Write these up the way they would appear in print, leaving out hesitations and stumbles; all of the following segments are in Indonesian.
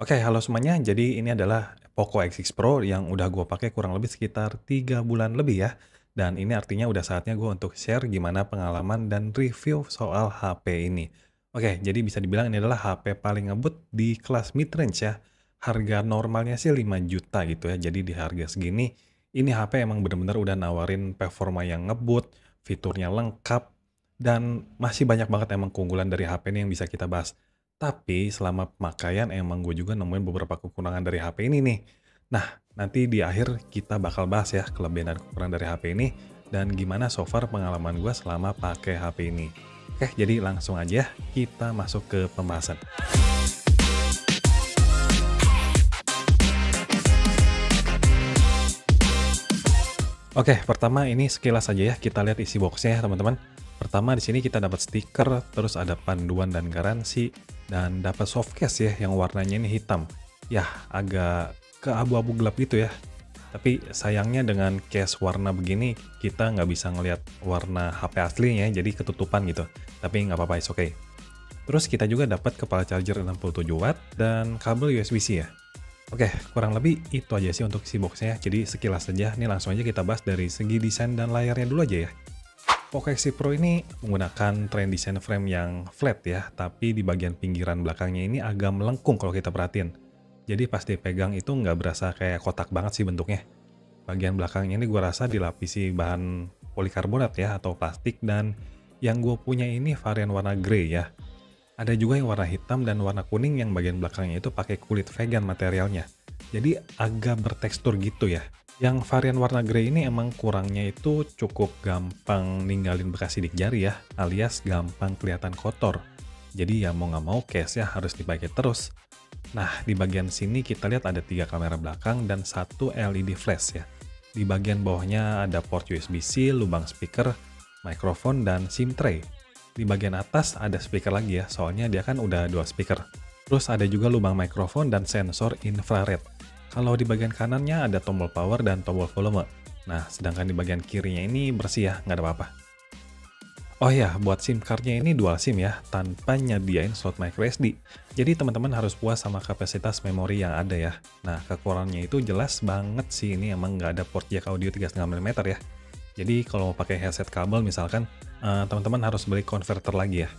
Oke, halo semuanya. Jadi ini adalah Poco X6 Pro yang udah gue pakai kurang lebih sekitar 3 bulan lebih ya. Dan ini artinya udah saatnya gue untuk share gimana pengalaman dan review soal HP ini. Oke, jadi bisa dibilang ini adalah HP paling ngebut di kelas mid-range ya. Harga normalnya sih 5 juta gitu ya. Jadi di harga segini, ini HP emang bener-bener udah nawarin performa yang ngebut, fiturnya lengkap, dan masih banyak banget emang keunggulan dari HP ini yang bisa kita bahas. Tapi selama pemakaian emang gue juga nemuin beberapa kekurangan dari HP ini nih. Nah, nanti di akhir kita bakal bahas ya kelebihan dan kekurangan dari HP ini dan gimana so far pengalaman gue selama pakai HP ini. Oke, jadi langsung aja kita masuk ke pembahasan. Oke, pertama ini sekilas aja ya kita lihat isi boxnya ya teman-teman. Pertama di sini kita dapat stiker, terus ada panduan dan garansi, dan dapat softcase ya yang warnanya ini hitam. Ya, agak ke abu-abu gelap gitu ya. Tapi sayangnya dengan case warna begini kita nggak bisa ngelihat warna HP aslinya, jadi ketutupan gitu. Tapi nggak apa-apa, it's okay. Terus kita juga dapat kepala charger 67 watt dan kabel USB-C ya. Oke, kurang lebih itu aja sih untuk isi boxnya. Jadi sekilas saja, nih langsung aja kita bahas dari segi desain dan layarnya dulu aja ya. Poco X6 Pro ini menggunakan trend desain frame yang flat ya, tapi di bagian pinggiran belakangnya ini agak melengkung kalau kita perhatiin. Jadi pas dipegang itu nggak berasa kayak kotak banget sih bentuknya. Bagian belakangnya ini gue rasa dilapisi bahan polikarbonat ya atau plastik, dan yang gue punya ini varian warna grey ya. Ada juga yang warna hitam dan warna kuning yang bagian belakangnya itu pakai kulit vegan materialnya. Jadi agak bertekstur gitu ya. Yang varian warna grey ini emang kurangnya itu cukup gampang ninggalin bekas sidik jari ya, alias gampang kelihatan kotor. Jadi ya mau nggak mau case-nya harus dipakai terus. Nah, di bagian sini kita lihat ada 3 kamera belakang dan 1 LED flash ya. Di bagian bawahnya ada port USB-C, lubang speaker, mikrofon, dan SIM tray. Di bagian atas ada speaker lagi ya, soalnya dia kan udah 2 speaker. Terus ada juga lubang mikrofon dan sensor infrared. Kalau di bagian kanannya ada tombol power dan tombol volume. Nah, sedangkan di bagian kirinya ini bersih ya, nggak ada apa-apa. Oh ya, buat SIM card-nya ini dual SIM ya, tanpa nyediain slot microSD. Jadi teman-teman harus puas sama kapasitas memori yang ada ya. Nah, kekurangannya itu jelas banget sih, ini emang nggak ada port jack audio 3,5 mm ya. Jadi kalau mau pakai headset kabel misalkan, teman-teman harus beli converter lagi ya.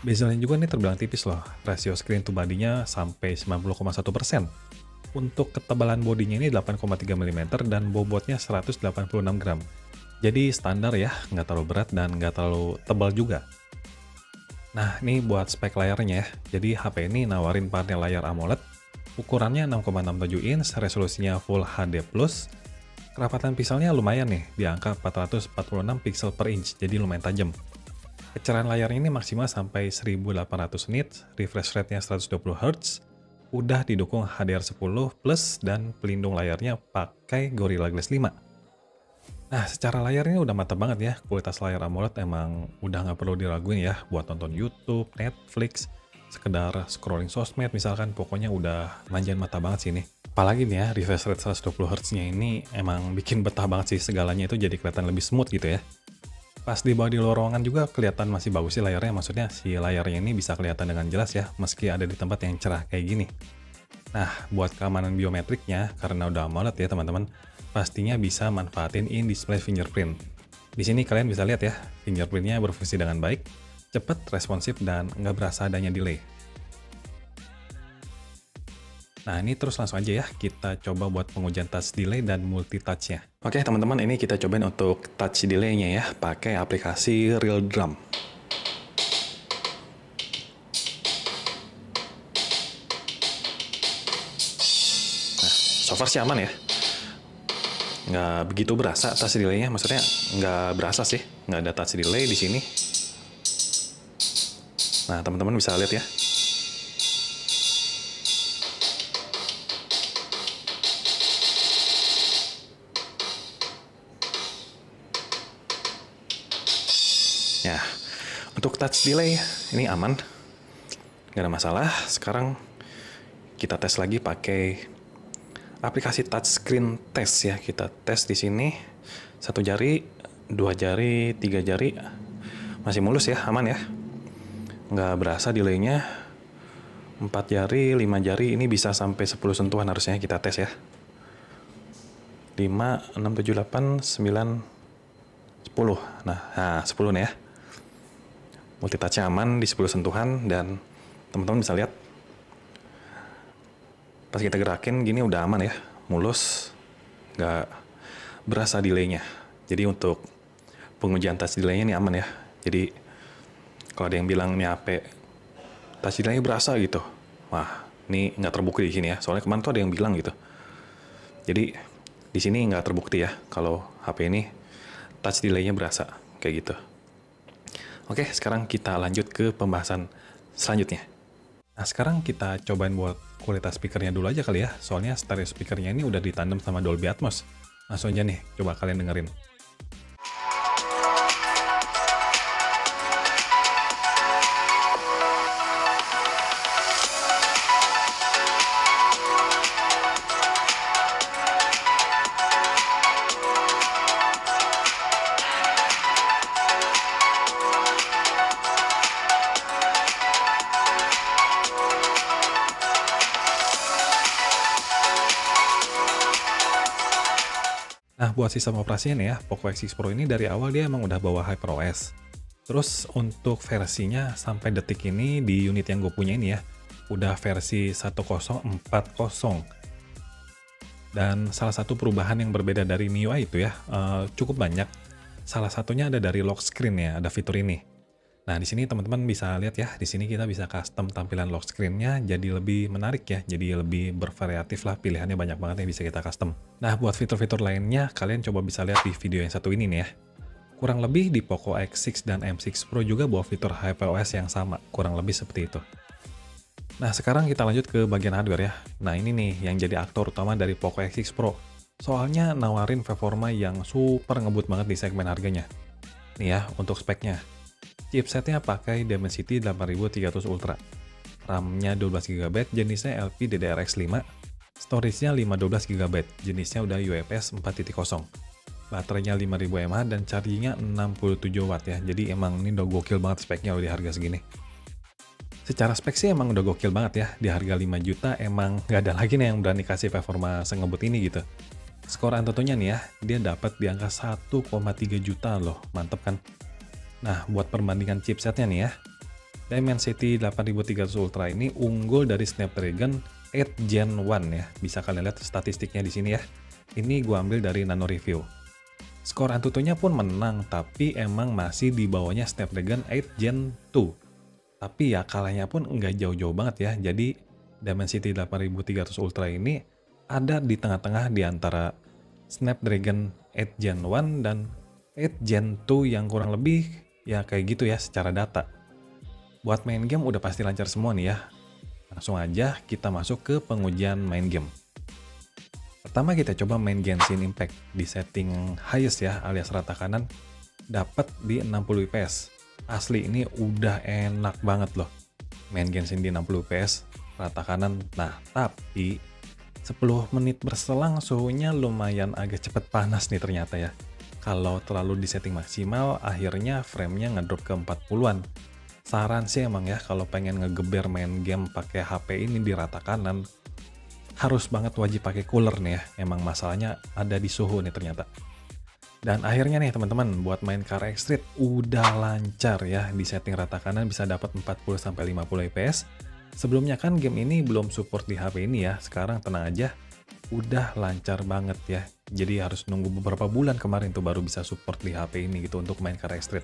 Bezelnya juga ini terbilang tipis loh, rasio screen to body-nya sampai 90,1%. Untuk ketebalan bodinya ini 8,3 mm dan bobotnya 186 gram. Jadi standar ya, nggak terlalu berat dan nggak terlalu tebal juga. Nah, ini buat spek layarnya ya. Jadi HP ini nawarin panel layar AMOLED, ukurannya 6,67 inch, resolusinya Full HD+, kerapatan pixelnya lumayan nih, di angka 446 pixel per inch, jadi lumayan tajam. Kecerahan layarnya ini maksimal sampai 1800 nits, refresh rate-nya 120 Hz, udah didukung HDR10+, dan pelindung layarnya pakai Gorilla Glass 5. Nah, secara layar ini udah mantap banget ya. Kualitas layar AMOLED emang udah nggak perlu diraguin ya buat nonton YouTube, Netflix, sekedar scrolling sosmed misalkan, pokoknya udah manjain mata banget sih ini. Apalagi nih ya, refresh rate 120 Hz-nya ini emang bikin betah banget sih, segalanya itu jadi kelihatan lebih smooth gitu ya. Pas dibawa di luar ruangan juga kelihatan masih bagus sih layarnya, maksudnya si layarnya ini bisa kelihatan dengan jelas ya, meski ada di tempat yang cerah kayak gini. Nah, buat keamanan biometriknya, karena udah AMOLED ya teman-teman, pastinya bisa manfaatin in-display fingerprint. Di sini kalian bisa lihat ya, fingerprintnya berfungsi dengan baik, cepet, responsif, dan nggak berasa adanya delay. Nah, ini terus langsung aja ya, kita coba buat pengujian touch delay dan multi-touch-nya. Oke teman-teman, ini kita cobain untuk touch delay-nya ya, pakai aplikasi Real Drum. So far sih aman ya, nggak begitu berasa touch delay-nya, maksudnya nggak berasa sih, nggak ada touch delay di sini. Nah, teman-teman bisa lihat ya. Ya, untuk touch delay ini aman, nggak ada masalah. Sekarang kita tes lagi pakai aplikasi touchscreen test ya. Kita tes di sini 1 jari, 2 jari, 3 jari, masih mulus ya, aman ya, nggak berasa delaynya. 4 jari, 5 jari ini bisa sampai 10 sentuhan harusnya kita tes ya. 5, 6, 7, 8, 9, 10. Nah 10 nih ya. Multitouch aman di 10 sentuhan dan teman-teman bisa lihat pas kita gerakin gini udah aman ya, mulus, nggak berasa delaynya. Jadi untuk pengujian touch delaynya ini aman ya. Jadi kalau ada yang bilang nih HP touch delay berasa gitu, wah ini nggak terbukti di sini ya. Soalnya kemarin tuh ada yang bilang gitu. Jadi di sini nggak terbukti ya kalau HP ini touch delay-nya berasa kayak gitu. Oke, sekarang kita lanjut ke pembahasan selanjutnya. Nah, sekarang kita cobain buat kualitas speakernya dulu aja kali ya. Soalnya stereo speakernya ini udah ditandem sama Dolby Atmos. Langsung aja nih, coba kalian dengerin. Nah, buat sistem operasinya nih ya, Poco X6 Pro ini dari awal dia emang udah bawa HyperOS. Terus untuk versinya sampai detik ini di unit yang gue punya ini ya, udah versi 1040. Dan salah satu perubahan yang berbeda dari MIUI itu ya, cukup banyak. Salah satunya ada dari lock screen ya, ada fitur ini. Nah, di sini teman-teman bisa lihat ya, di sini kita bisa custom tampilan lock screen-nya jadi lebih menarik ya, jadi lebih bervariatif lah, pilihannya banyak banget yang bisa kita custom. Nah, buat fitur-fitur lainnya, kalian coba bisa lihat di video yang satu ini nih ya. Kurang lebih di Poco X6 dan M6 Pro juga bawa fitur HyperOS yang sama, kurang lebih seperti itu. Nah, sekarang kita lanjut ke bagian hardware ya. Nah, ini nih yang jadi aktor utama dari Poco X6 Pro. Soalnya nawarin performa yang super ngebut banget di segmen harganya. Nih ya, untuk speknya. Chipsetnya pakai Dimensity 8300 Ultra. RAM-nya 12GB, jenisnya LPDDR5. Storage-nya 512GB, jenisnya udah UFS 4.0. Baterainya 5000 mAh dan charging-nya 67 Watt ya. Jadi emang ini udah gokil banget speknya di harga segini. Secara spek sih emang udah gokil banget ya. Di harga 5 juta emang nggak ada lagi nih yang berani kasih performa sengebut ini gitu. Skor Antutunya nih ya, dia dapat di angka 1,3 juta loh. Mantep kan? Nah, buat perbandingan chipsetnya nih ya, Dimensity 8300 Ultra ini unggul dari Snapdragon 8 Gen 1 ya. Bisa kalian lihat statistiknya di sini ya. Ini gua ambil dari Nano Review. Skor Antutunya pun menang, tapi emang masih di bawahnya Snapdragon 8 Gen 2. Tapi ya kalahnya pun nggak jauh-jauh banget ya. Jadi Dimensity 8300 Ultra ini ada di tengah-tengah di antara Snapdragon 8 Gen 1 dan 8 Gen 2 yang kurang lebih ya kayak gitu ya secara data. Buat main game udah pasti lancar semua nih ya. Langsung aja kita masuk ke pengujian main game. Pertama kita coba main Genshin Impact di setting highest ya, alias rata kanan, dapat di 60 fps. Asli ini udah enak banget loh main Genshin di 60 fps rata kanan. Nah, tapi 10 menit berselang suhunya lumayan agak cepet panas nih ternyata ya. Kalau terlalu di setting maksimal, akhirnya framenya ngedrop ke 40-an. Saran sih emang ya, kalau pengen ngegeber main game pakai HP ini di rata kanan, harus banget wajib pakai cooler nih ya. Emang masalahnya ada di suhu nih ternyata. Dan akhirnya nih teman-teman, buat main Car X Street udah lancar ya. Di setting rata kanan bisa dapat 40-50 fps. Sebelumnya kan game ini belum support di HP ini ya. Sekarang tenang aja, udah lancar banget ya. Jadi harus nunggu beberapa bulan kemarin tuh baru bisa support di HP ini gitu untuk main Car X Street.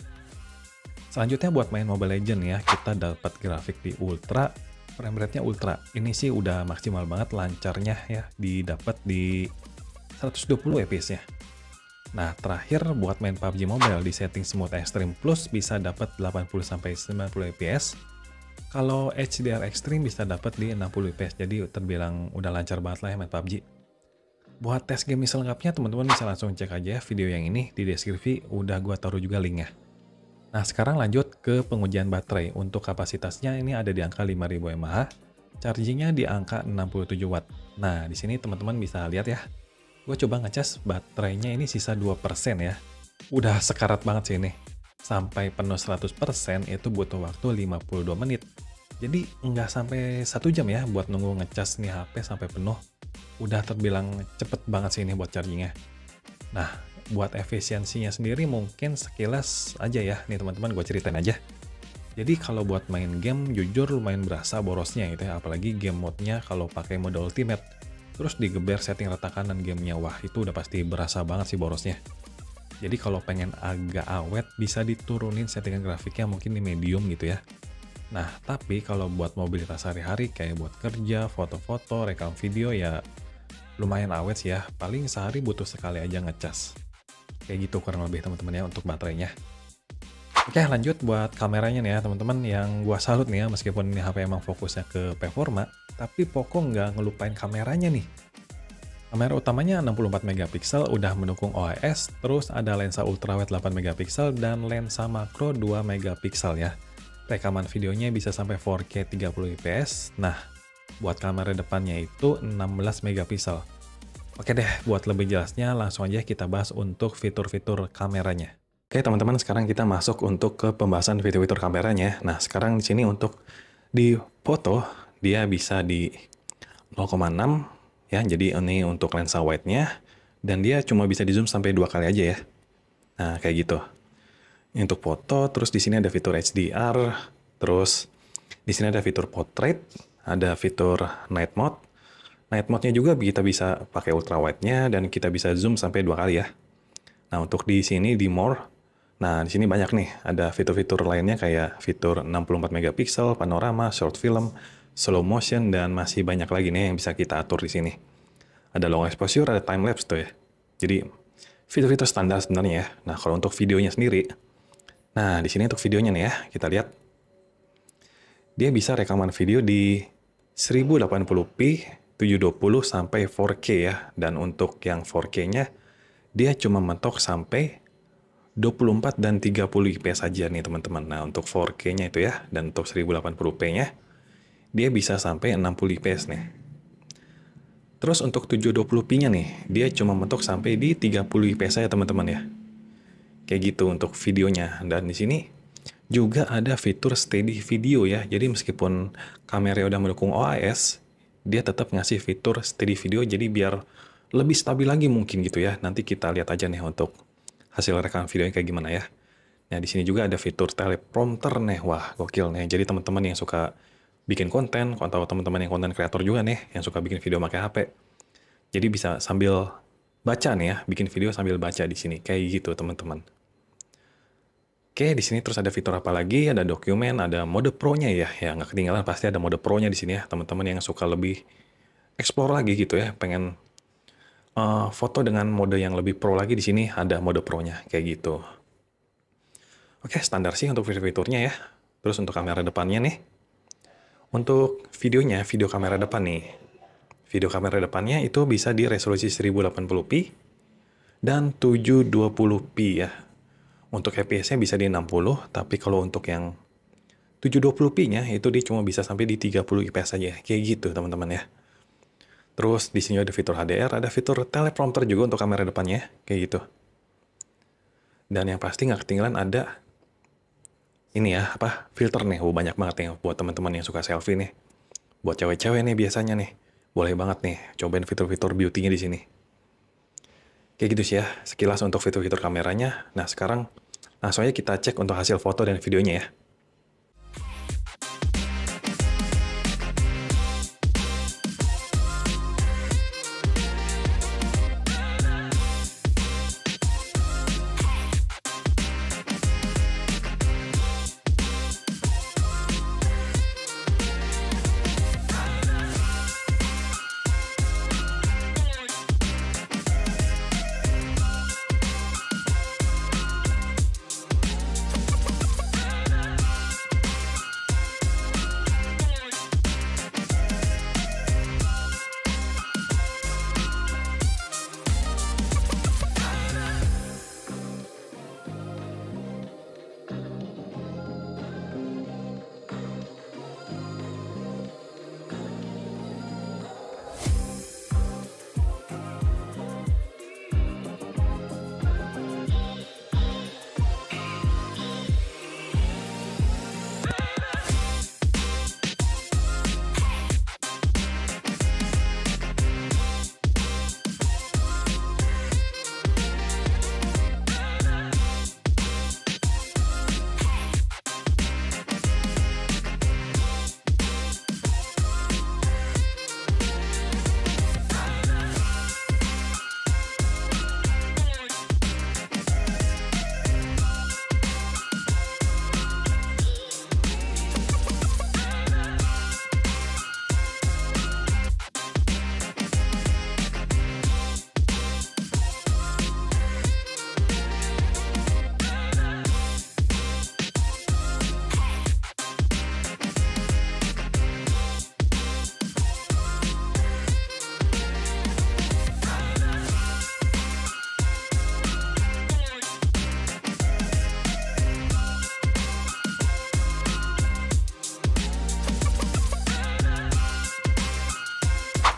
Selanjutnya buat main Mobile Legends ya, kita dapat grafik di Ultra, frame rate-nya Ultra. Ini sih udah maksimal banget lancarnya ya, didapat di 120 fps-nya. Nah, terakhir buat main PUBG Mobile di setting Smooth Extreme Plus bisa dapat 80-90 fps. Kalau HDR Extreme bisa dapat di 60 fps, jadi terbilang udah lancar banget lah ya main PUBG. Buat tes game selengkapnya teman-teman bisa langsung cek aja video yang ini di deskripsi, udah gua taruh juga linknya. Nah, sekarang lanjut ke pengujian baterai. Untuk kapasitasnya ini ada di angka 5000 mAh, chargingnya di angka 67 Watt. Nah, di sini teman-teman bisa lihat ya. Gue coba ngecas baterainya ini sisa 2% ya. Udah sekarat banget sih ini. Sampai penuh 100% itu butuh waktu 52 menit. Jadi nggak sampai 1 jam ya buat nunggu ngecas nih HP sampai penuh. Udah terbilang cepet banget sih ini buat chargingnya. Nah, buat efisiensinya sendiri mungkin sekilas aja ya. Nih teman-teman gue ceritain aja. Jadi kalau buat main game jujur lumayan berasa borosnya gitu ya. Apalagi game mode-nya kalau pakai mode ultimate. Terus digeber setting retakan dan gamenya, wah itu udah pasti berasa banget sih borosnya. Jadi kalau pengen agak awet bisa diturunin settingan grafiknya mungkin di medium gitu ya. Nah, tapi kalau buat mobilitas sehari-hari kayak buat kerja, foto-foto, rekam video ya lumayan awet sih ya. Paling sehari butuh sekali aja ngecas. Kayak gitu kurang lebih teman-teman ya untuk baterainya. Oke, lanjut buat kameranya nih ya teman-teman. Yang gua salut nih ya, meskipun ini HP emang fokusnya ke performa, tapi Poco nggak ngelupain kameranya nih. Kamera utamanya 64 megapiksel, udah mendukung OIS, terus ada lensa ultrawide 8 megapiksel dan lensa makro 2 megapiksel ya. Rekaman videonya bisa sampai 4K 30 fps. Nah, buat kamera depannya itu 16 megapiksel. Oke deh, buat lebih jelasnya langsung aja kita bahas untuk fitur-fitur kameranya. Oke teman-teman, sekarang kita masuk untuk ke pembahasan fitur-fitur kameranya. Nah, sekarang di sini untuk di foto dia bisa di 0,6 ya. Jadi ini untuk lensa wide-nya dan dia cuma bisa di zoom sampai 2 kali aja ya. Nah, kayak gitu. Ini untuk foto, terus di sini ada fitur HDR, terus di sini ada fitur portrait, ada fitur night mode. Night mode-nya juga kita bisa pakai ultra wide-nya dan kita bisa zoom sampai 2 kali ya. Nah, untuk di sini di more. Nah, di sini banyak nih, ada fitur-fitur lainnya kayak fitur 64 megapiksel, panorama, short film, slow motion, dan masih banyak lagi nih yang bisa kita atur di sini. Ada long exposure, ada time lapse tuh ya. Jadi, fitur-fitur standar sebenarnya ya. Nah, kalau untuk videonya sendiri, nah di sini untuk videonya nih ya, kita lihat. Dia bisa rekaman video di 1080p, 720 sampai 4K ya. Dan untuk yang 4K-nya, dia cuma mentok sampai 24 dan 30 fps saja nih teman-teman. Nah, untuk 4K-nya itu ya, dan untuk 1080p-nya, dia bisa sampai 60 fps nih. Terus untuk 720p-nya nih, dia cuma mentok sampai di 30 fps saja teman-teman ya. Kayak gitu untuk videonya. Dan di sini juga ada fitur steady video ya. Jadi meskipun kamera udah mendukung OIS, dia tetap ngasih fitur steady video, jadi biar lebih stabil lagi mungkin gitu ya. Nanti kita lihat aja nih untuk hasil rekaman videonya kayak gimana ya. Nah, di sini juga ada fitur teleprompter nih. Wah, gokil nih. Jadi teman-teman yang suka bikin konten, atau teman-teman yang konten kreator juga nih, yang suka bikin video pakai HP. Jadi bisa sambil baca nih ya, bikin video sambil baca di sini. Kayak gitu, teman-teman. Oke, di sini terus ada fitur apa lagi? Ada dokumen, ada mode pro-nya ya. Ya, nggak ketinggalan pasti ada mode pro-nya di sini ya. Teman-teman yang suka lebih explore lagi gitu ya, pengen foto dengan mode yang lebih pro lagi, di sini ada mode pro-nya kayak gitu. Oke, standar sih untuk fitur-fiturnya ya. Terus untuk kamera depannya nih. Untuk videonya, video kamera depan nih. Video kamera depannya itu bisa di resolusi 1080p dan 720p ya. Untuk FPS-nya bisa di 60, tapi kalau untuk yang 720p-nya itu dia cuma bisa sampai di 30 fps saja. Kayak gitu, teman-teman ya. Terus di sini ada fitur HDR, ada fitur teleprompter juga untuk kamera depannya, kayak gitu. Dan yang pasti nggak ketinggalan ada ini ya, filter nih. Banyak banget nih buat teman-teman yang suka selfie nih. Buat cewek-cewek nih biasanya nih, boleh banget nih cobain fitur-fitur beauty-nya di sini. Kayak gitu sih ya, sekilas untuk fitur-fitur kameranya. Nah, sekarang langsung aja kita cek untuk hasil foto dan videonya ya.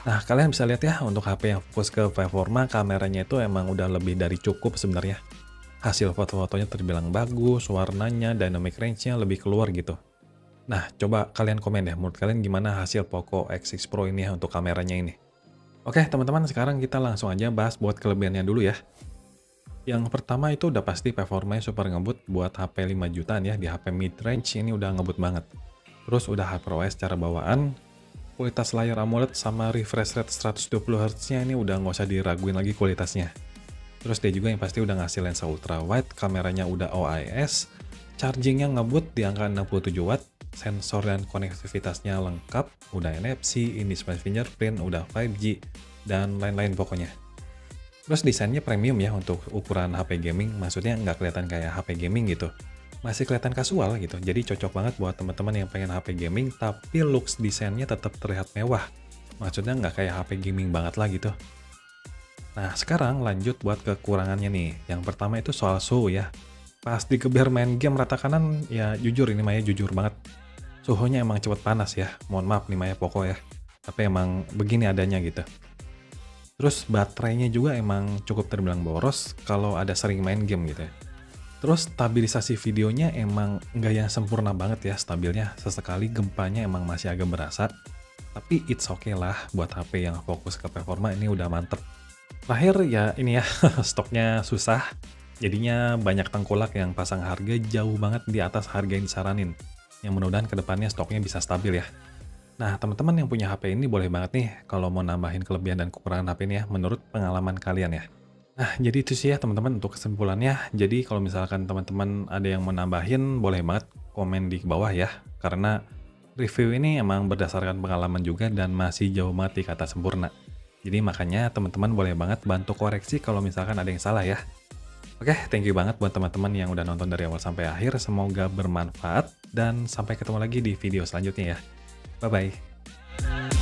Nah, kalian bisa lihat ya untuk HP yang fokus ke performa, kameranya itu emang udah lebih dari cukup sebenarnya. Hasil foto-fotonya terbilang bagus, warnanya, dynamic range-nya lebih keluar gitu. Nah, coba kalian komen deh, menurut kalian gimana hasil Poco X6 Pro ini ya untuk kameranya ini. Oke, teman-teman, sekarang kita langsung aja bahas buat kelebihannya dulu ya. Yang pertama itu udah pasti performanya super ngebut buat HP 5 jutaan ya, di HP mid-range ini udah ngebut banget. Terus udah HyperOS secara bawaan, kualitas layar AMOLED sama refresh rate 120 Hz-nya ini udah nggak usah diraguin lagi kualitasnya. Terus dia juga yang pasti udah ngasih lensa ultra wide, kameranya udah OIS, chargingnya ngebut di angka 67 watt, sensor dan konektivitasnya lengkap, udah NFC, in-display fingerprint, udah 5G, dan lain-lain pokoknya. Terus desainnya premium ya untuk ukuran HP gaming, maksudnya nggak kelihatan kayak HP gaming gitu. Masih kelihatan kasual gitu, jadi cocok banget buat teman-teman yang pengen HP gaming, tapi looks desainnya tetap terlihat mewah. Maksudnya nggak kayak HP gaming banget lah gitu. Nah, sekarang lanjut buat kekurangannya nih. Yang pertama itu soal suhu ya. Pas digeber main game rata kanan, ya jujur ini Maya jujur banget. Suhunya emang cepet panas ya. Mohon maaf nih Maya pokok ya. Tapi emang begini adanya gitu. Terus baterainya juga emang cukup terbilang boros kalau ada sering main game gitu ya. Terus stabilisasi videonya emang nggak yang sempurna banget ya stabilnya. Sesekali gempanya emang masih agak berasa. Tapi it's okay lah buat HP yang fokus ke performa ini udah mantep. Terakhir ya ini ya, stoknya susah. Jadinya banyak tengkulak yang pasang harga jauh banget di atas harga yang disaranin. Yang mudah-mudahan kedepannya stoknya bisa stabil ya. Nah, teman-teman yang punya HP ini boleh banget nih kalau mau nambahin kelebihan dan kekurangan HP ini ya, menurut pengalaman kalian ya. Nah, jadi itu sih ya teman-teman untuk kesimpulannya. Jadi kalau misalkan teman-teman ada yang mau nambahin, boleh banget komen di bawah ya. Karena review ini emang berdasarkan pengalaman juga dan masih jauh banget di kata sempurna. Jadi makanya teman-teman boleh banget bantu koreksi kalau misalkan ada yang salah ya. Oke, thank you banget buat teman-teman yang udah nonton dari awal sampai akhir. Semoga bermanfaat dan sampai ketemu lagi di video selanjutnya ya. Bye-bye.